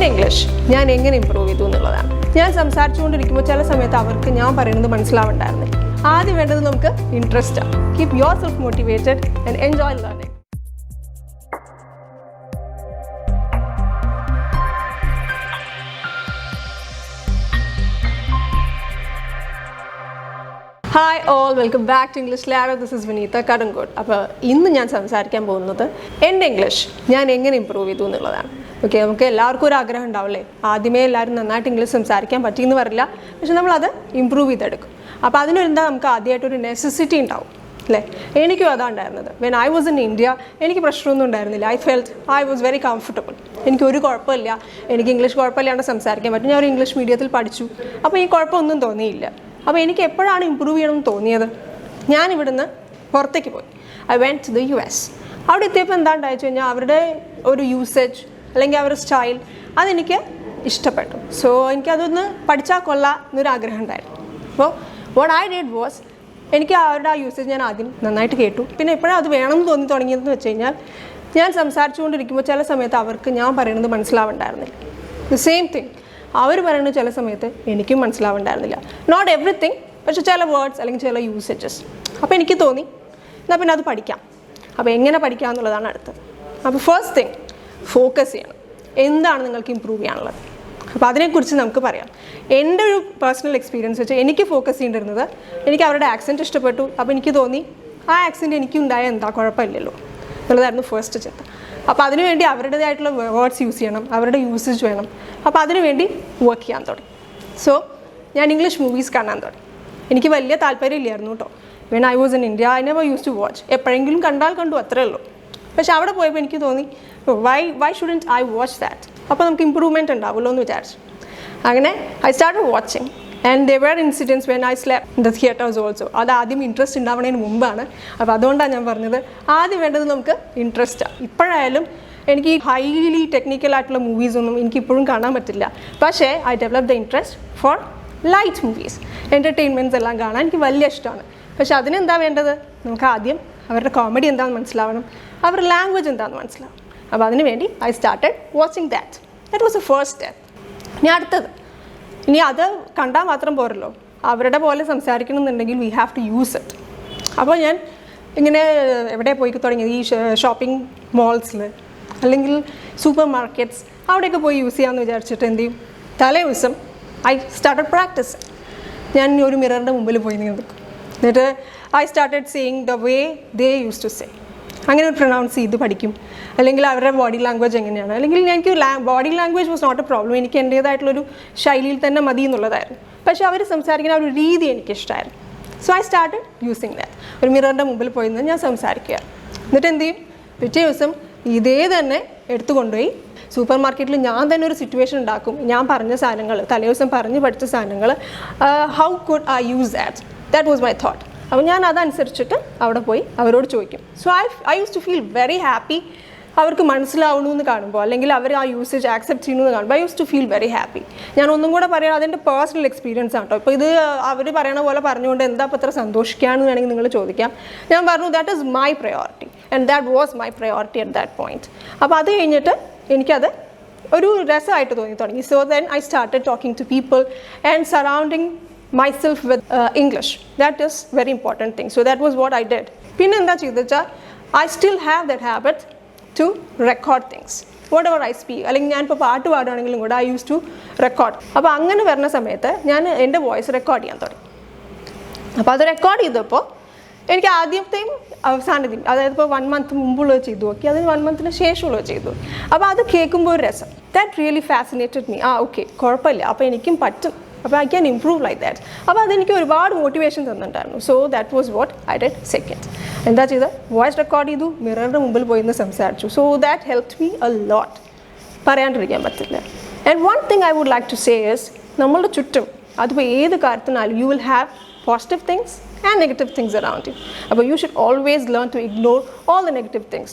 English, I will improve it. ഞാൻ സംസാരിച്ചുകൊണ്ടിരിക്കുമ്പോൾ ചില സമയത്ത് അവർക്ക് ഞാൻ പറയുന്നത് മനസ്സിലാവണ്ടായിരുന്നില്ല. ആദ്യം വേണ്ടത് നമുക്ക് ഇൻട്രസ്റ്റ് ആണ്. Keep yourself motivated and enjoy learning. Hi all, welcome back to English Ladder. This is Vineetha, Kadangot. അപ്പോൾ ഇന്ന് ഞാൻ സംസാരിക്കാൻ പോകുന്നത് എൻ്റെ ഇംഗ്ലീഷ് ഞാൻ എങ്ങനെ ഇമ്പ്രൂവ് ചെയ്തു എന്നുള്ളതാണ്. ഓക്കെ, നമുക്ക് എല്ലാവർക്കും ഒരു ആഗ്രഹം ഉണ്ടാവില്ലേ, ആദ്യമേ എല്ലാവരും നന്നായിട്ട് ഇംഗ്ലീഷ് സംസാരിക്കാൻ പറ്റിയെന്ന് വരില്ല, പക്ഷെ നമ്മളത് ഇമ്പ്രൂവ് ചെയ്തെടുക്കും. അപ്പോൾ അതിനെന്താ നമുക്ക് ആദ്യമായിട്ടൊരു നെസസിറ്റി ഉണ്ടാവും അല്ലേ. എനിക്കും അതാണ് ഉണ്ടായിരുന്നത്. When I was in India എനിക്ക് പ്രശ്നമൊന്നും ഉണ്ടായിരുന്നില്ല. I was very comfortable. എനിക്കൊരു കുഴപ്പമില്ല, എനിക്ക് ഇംഗ്ലീഷ് കുഴപ്പമില്ലാണ്ട് സംസാരിക്കാൻ പറ്റും. ഞാൻ ഒരു ഇംഗ്ലീഷ് മീഡിയത്തിൽ പഠിച്ചു, അപ്പോൾ ഈ കുഴപ്പമൊന്നും തോന്നിയില്ല. അപ്പോൾ എനിക്ക് എപ്പോഴാണ് ഇമ്പ്രൂവ് ചെയ്യണമെന്ന് തോന്നിയത്, ഞാൻ ഇവിടുന്ന് പുറത്തേക്ക് പോയി. I went to the US. അവിടെ എത്തിയപ്പോൾ എന്താ ഉണ്ടായെന്ന് വെച്ച് കഴിഞ്ഞാൽ അവരുടെ ഒരു യൂസേജ് അല്ലെങ്കിൽ അവരുടെ സ്റ്റൈൽ അതെനിക്ക് ഇഷ്ടപ്പെട്ടു. സോ എനിക്കതൊന്ന് പഠിച്ചാൽ കൊള്ളാം എന്നൊരു ആഗ്രഹം ഉണ്ടായിരുന്നു. അപ്പോൾ വാട്ട് ഐ ഡിഡ് വാസ്, എനിക്ക് അവരുടെ ആ യൂസേജ് ഞാൻ ആദ്യം നന്നായിട്ട് കേട്ടു. പിന്നെ എപ്പോഴും അത് വേണമെന്ന് തോന്നി തുടങ്ങിയതെന്ന് വെച്ച് കഴിഞ്ഞാൽ ഞാൻ സംസാരിച്ചുകൊണ്ടിരിക്കുമ്പോൾ ചില സമയത്ത് അവർക്ക് ഞാൻ പറയുന്നത് മനസ്സിലാവുണ്ടായിരുന്നില്ല. ദ സെയിം തിങ് അവർ പറയുന്നത് ചില സമയത്ത് എനിക്കും മനസ്സിലാവുണ്ടായിരുന്നില്ല. നോട്ട് എവറിത്തിങ്, പക്ഷേ ചില വേർഡ്സ് അല്ലെങ്കിൽ ചില യൂസേജസ്. അപ്പോൾ എനിക്ക് തോന്നി എന്നാൽ പിന്നെ അത് പഠിക്കാം. അപ്പോൾ എങ്ങനെ പഠിക്കാം എന്നുള്ളതാണ് അടുത്തത്. അപ്പോൾ ഫസ്റ്റ് തിങ് ഫോക്കസ് ചെയ്യണം. എന്താണ് നിങ്ങൾക്ക് ഇമ്പ്രൂവ് ചെയ്യാനുള്ളത്, അപ്പോൾ അതിനെക്കുറിച്ച് നമുക്ക് പറയാം. എൻ്റെ ഒരു പേഴ്സണൽ എക്സ്പീരിയൻസ് വെച്ച് എനിക്ക് ഫോക്കസ് ചെയ്യേണ്ടിരുന്നത്, എനിക്ക് അവരുടെ ആക്സെൻറ്റ് ഇഷ്ടപ്പെട്ടു. അപ്പോൾ എനിക്ക് തോന്നി ആ ആക്സെൻറ്റ് എനിക്കുണ്ടായ എന്താ കുഴപ്പമില്ലല്ലോ എന്നുള്ളതായിരുന്നു ഫസ്റ്റ് ചിന്ത. അപ്പോൾ അതിനുവേണ്ടി അവരുടേതായിട്ടുള്ള വേർഡ്സ് യൂസ് ചെയ്യണം, അവരുടെ യൂസേജ് വേണം. അപ്പോൾ അതിനുവേണ്ടി വർക്ക് ചെയ്യാൻ തുടങ്ങി. സോ ഞാൻ ഇംഗ്ലീഷ് മൂവീസ് കാണാൻ തുടങ്ങി. എനിക്ക് വലിയ താല്പര്യമില്ലായിരുന്നു കേട്ടോ. When I was in India I never use to watch. എപ്പോഴെങ്കിലും കണ്ടു അത്രേ ഉള്ളൂ. പക്ഷെ അവിടെ പോയപ്പോൾ എനിക്ക് തോന്നി why shouldn't I watch that. അപ്പോൾ നമുക്ക് ഇമ്പ്രൂവ്മെൻറ്റ് ഉണ്ടാവുമല്ലോ എന്ന് വിചാരിച്ചു. അങ്ങനെ I started watching. And there were incidents when I slept in the theatres also. അത് ആദ്യം ഇൻട്രസ്റ്റ് ഉണ്ടാവുന്നതിന് മുമ്പാണ്. അപ്പോൾ അതുകൊണ്ടാണ് ഞാൻ പറഞ്ഞത് ആദ്യം വേണ്ടത് നമുക്ക് ഇൻട്രസ്റ്റാണ്. ഇപ്പോഴായാലും എനിക്ക് ഈ ഹൈലി ടെക്നിക്കലായിട്ടുള്ള മൂവീസൊന്നും എനിക്കിപ്പോഴും കാണാൻ പറ്റില്ല. പക്ഷേ I develop the interest four light movies, entertainments എല്ലാം കാണാൻ എനിക്ക് വലിയ ഇഷ്ടമാണ്. പക്ഷെ അതിനെന്താ വേണ്ടത്, നമുക്ക് ആദ്യം അവരുടെ കോമഡി എന്താണെന്ന് മനസ്സിലാവണം, അവരുടെ ലാംഗ്വേജ് എന്താണെന്ന് മനസ്സിലാവും. അപ്പോൾ അതിന് വേണ്ടി I started watching that was a first step. ഇനി അത് കണ്ടാൽ മാത്രം പോരല്ലോ, അവരുടെ പോലെ സംസാരിക്കണമെന്നുണ്ടെങ്കിൽ we have to use it. അപ്പോൾ ഞാൻ ഇങ്ങനെ എവിടെ പോയി തുടങ്ങിയത്, ഈ ഷോപ്പിംഗ് മോൾസിൽ അല്ലെങ്കിൽ സൂപ്പർ മാർക്കറ്റ്സ് അവിടെയൊക്കെ പോയി യൂസ് ചെയ്യാമെന്ന് വിചാരിച്ചിട്ട് എന്ത് ചെയ്യും, തലേ ദിവസം ഐ സ്റ്റാർട്ടഡ് പ്രാക്ടീസ്. ഞാൻ ഒരു മിററിൻ്റെ മുമ്പിൽ പോയി നിൽക്കും. എന്നിട്ട് I started saying the way they use to say. അങ്ങനെ ഒരു പ്രൊനൗൺസ് ചെയ്ത് പഠിക്കും. അല്ലെങ്കിൽ അവരുടെ ബോഡി ലാംഗ്വേജ് എങ്ങനെയാണ്, അല്ലെങ്കിൽ എനിക്ക് body language was not a problem. എനിക്ക് എൻ്റേതായിട്ടുള്ളൊരു ശൈലിയിൽ തന്നെ മതി എന്നുള്ളതായിരുന്നു. പക്ഷേ അവർ സംസാരിക്കുന്ന ഒരു രീതി എനിക്കിഷ്ടമായിരുന്നു. So I started using that. ഒരു മിററിൻ്റെ മുമ്പിൽ പോയി നിന്ന് ഞാൻ സംസാരിക്കുക. എന്നിട്ട് എന്ത് ചെയ്യും, പിറ്റേ ദിവസം ഇതേ തന്നെ എടുത്തു കൊണ്ടുപോയി സൂപ്പർ മാർക്കറ്റിൽ ഞാൻ തന്നെ ഒരു സിറ്റുവേഷൻ ഉണ്ടാക്കും. ഞാൻ പറഞ്ഞ സാധനങ്ങൾ, തലേ ദിവസം പറഞ്ഞ് പഠിച്ച സാധനങ്ങൾ, how could I use that was my thought. അപ്പോൾ ഞാൻ അതനുസരിച്ചിട്ട് അവിടെ പോയി അവരോട് ചോദിക്കും. So I use to feel very happy. അവർക്ക് മനസ്സിലാവണമെന്ന് കാണുമ്പോൾ, അല്ലെങ്കിൽ അവർ ആ യൂസേജ് ആക്സെപ്റ്റ് ചെയ്യുന്നത് കാണുമ്പോൾ I use to feel very happy. ഞാൻ ഒന്നും കൂടെ പറയാം, അതെൻ്റെ പേഴ്സണൽ എക്സ്പീരിയൻസ് ആണ് കേട്ടോ. ഇപ്പോൾ ഇത് അവർ പറയണ പോലെ പറഞ്ഞുകൊണ്ട് എന്താ ഇപ്പോൾ ഇത്ര സന്തോഷിക്കുകയാണെന്ന് വേണമെങ്കിൽ നിങ്ങൾ ചോദിക്കാം. ഞാൻ പറഞ്ഞു that is my priority and that was my priority at that point. അപ്പോൾ അത് കഴിഞ്ഞിട്ട് എനിക്കത് ഒരു രസമായിട്ട് തോന്നി തുടങ്ങി. So then I started talking to people and surrounding myself with English. That is very important thing. So that was what I did. Pinne endha cheyidcha, I still have that habit to record things whatever I speak. Allengi njan ipo paattu paadaanengilum kuda I used to record. appo angane varna samayathe njan ende voice record cheyan thodangി. appo adu record ചെയ്തപ്പോൾ എനിക്ക് ആദ്യത്തെയും അവസാനത്തെയും, അതായത് ഇപ്പോൾ 1 month മുമ്പുള്ളത് ചെയ്തു നോക്കി, അതിന് 1 monthന് ശേഷമുള്ളത് ചെയ്തു. അപ്പോൾ അത് കേൾക്കുമ്പോൾ ഒരു രസം. That really fascinated me. Okay, കുഴപ്പമില്ല, അപ്പോൾ എനിക്കും പറ്റും, അപ്പോൾ I can improve like that. അപ്പോൾ അതെനിക്ക് ഒരുപാട് മോട്ടിവേഷൻ തന്നിട്ടുണ്ടായിരുന്നു. So that was what I did second. എന്താ ചെയ്തത്, വോയിസ് റെക്കോർഡ് ചെയ്തു, മിററിൻ്റെ മുമ്പിൽ പോയി നിന്ന് സംസാരിച്ചു. So that helped me a lot. പറയാണ്ടിരിക്കാൻ പറ്റില്ല. And one thing I would like to say is, നമ്മളുടെ ചുറ്റും അതിപ്പോൾ ഏത് കാര്യത്തിനാലും you will have positive things and negative things around you. But you should always learn to ignore all the negative things.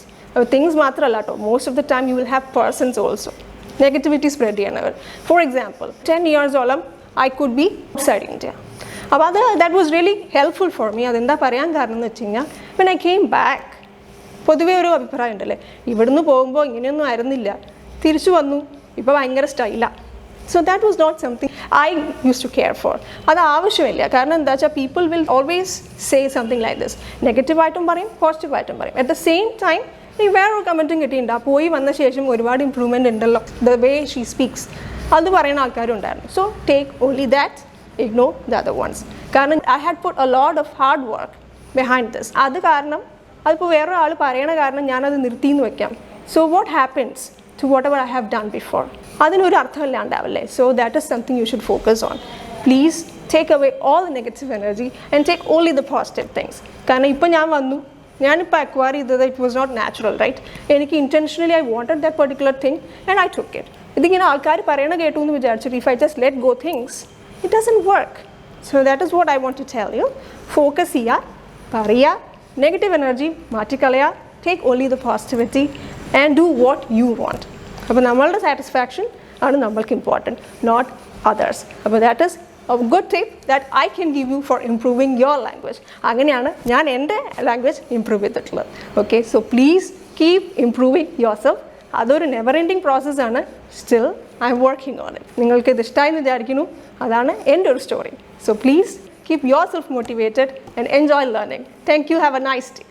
Things മാത്രമല്ല കേട്ടോ, most of the time you will have persons also. Negativity spread ചെയ്യുന്നവർ. For example, 10 years olam I could be outside India. അപ്പോൾ that was really helpful for me. അതെന്താ പറയാൻ കാരണം എന്ന് വെച്ച് കഴിഞ്ഞാൽ, when I came back, പൊതുവേ ഒരു അഭിപ്രായം ഉണ്ടല്ലേ, ഇവിടുന്ന് പോകുമ്പോൾ ഇങ്ങനെയൊന്നും ആയിരുന്നില്ല, തിരിച്ചു വന്നു ഇപ്പോൾ ഭയങ്കര സ്റ്റൈലാണ്. So that was not something I used to care for. അത് ആവശ്യമില്ല. കാരണം എന്താ വെച്ചാൽ people will always say something like this. നെഗറ്റീവായിട്ടും പറയും, പോസിറ്റീവായിട്ടും പറയും. അറ്റ് ദ സെയിം ടൈം ഈ വേറൊരു കമൻറ്റും കിട്ടിയിട്ടുണ്ടാവും, പോയി വന്ന ശേഷം ഒരുപാട് ഇമ്പ്രൂവ്മെൻറ്റ് ഉണ്ടല്ലോ, ദ വേ ഷീ സ്പീക്സ്, അത് പറയുന്ന ആൾക്കാരും ഉണ്ടായിരുന്നു. So take only that, ignore the other ones. കാരണം I had put a lot of hard work behind this. അത് കാരണം അതിപ്പോൾ വേറൊരാൾ പറയണ കാരണം ഞാനത് നിർത്തിയെന്ന് വെക്കാം. So what happens to whatever I have done before. അതിനൊരു അർത്ഥമില്ലാണ്ടാവില്ലേ? So that is something you should focus on. Please take away all the negative energy and take only the positive things. കാരണം ഇപ്പോൾ ഞാനിപ്പോൾ അക്വയർ ചെയ്തത് it was not natural, right? എനിക്ക് intentionally I wanted that particular thing and I took it. ഇതിങ്ങനെ ആൾക്കാർ പറയണ കേട്ടു എന്ന് വിചാരിച്ചിട്ട് if I just let go things, it doesn't work. So that is what I want to tell you. Focus ചെയ്യുക, പറയുക, negative energy മാറ്റിക്കളയുക, take only the positivity and do what you want. അപ്പോൾ നമ്മളുടെ സാറ്റിസ്ഫാക്ഷൻ ആണ് നമ്മൾക്ക് important, not others. അപ്പോൾ that is a good tip that I can give you for improving your language. അങ്ങനെയാണ് ഞാൻ എൻ്റെ ലാംഗ്വേജ് ഇമ്പ്രൂവ് ചെയ്തിട്ടുള്ളത്. Okay, so please keep improving your self. അതൊരു നെവർ എൻഡിങ് പ്രോസസ്സാണ്. Still I am working on it. നിങ്ങൾക്ക് ഇത് ഇഷ്ടമായെന്ന് വിചാരിക്കുന്നു. അതാണ് എൻ്റെ ഒരു story. So please keep your self motivated and enjoy learning. Thank you. Have A nice day.